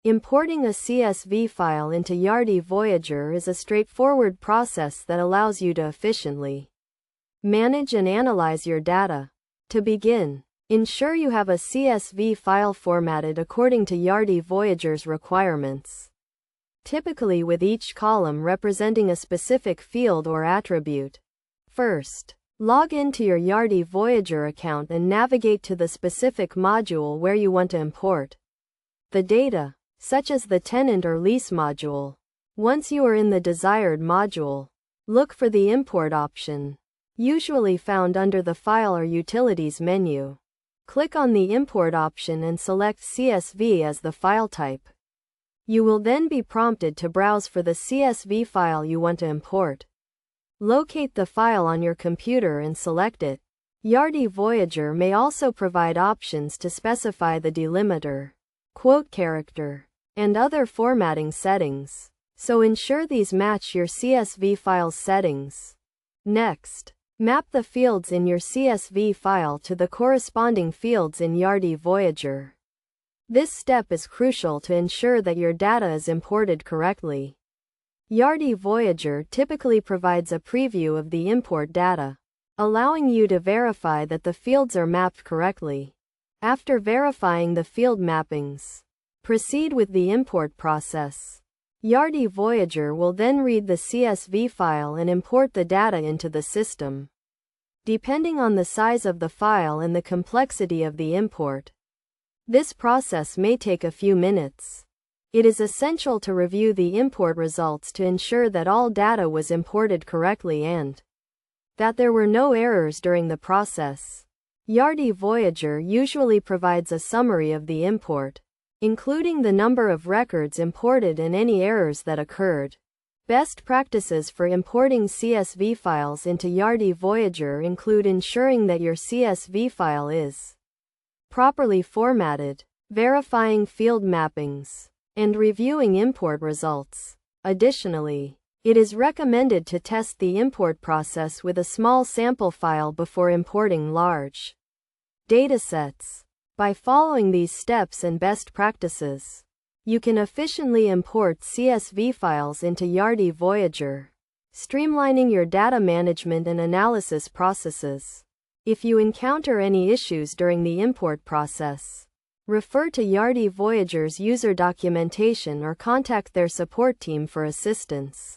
Importing a CSV file into Yardi Voyager is a straightforward process that allows you to efficiently manage and analyze your data. To begin, ensure you have a CSV file formatted according to Yardi Voyager's requirements, typically with each column representing a specific field or attribute. First, log into your Yardi Voyager account and navigate to the specific module where you want to import the data, such as the tenant or lease module. Once you are in the desired module, look for the Import option, usually found under the File or Utilities menu. Click on the Import option and select CSV as the file type. You will then be prompted to browse for the CSV file you want to import. Locate the file on your computer and select it. Yardi Voyager may also provide options to specify the delimiter, quote character, and other formatting settings, so ensure these match your CSV file's settings. Next, map the fields in your CSV file to the corresponding fields in Yardi Voyager. This step is crucial to ensure that your data is imported correctly. Yardi Voyager typically provides a preview of the import data, allowing you to verify that the fields are mapped correctly. After verifying the field mappings, proceed with the import process. Yardi Voyager will then read the CSV file and import the data into the system. Depending on the size of the file and the complexity of the import, this process may take a few minutes. It is essential to review the import results to ensure that all data was imported correctly and that there were no errors during the process. Yardi Voyager usually provides a summary of the import, including the number of records imported and any errors that occurred. Best practices for importing CSV files into Yardi Voyager include ensuring that your CSV file is properly formatted, verifying field mappings, and reviewing import results. Additionally, it is recommended to test the import process with a small sample file before importing large datasets. By following these steps and best practices, you can efficiently import CSV files into Yardi Voyager, streamlining your data management and analysis processes. If you encounter any issues during the import process, refer to Yardi Voyager's user documentation or contact their support team for assistance.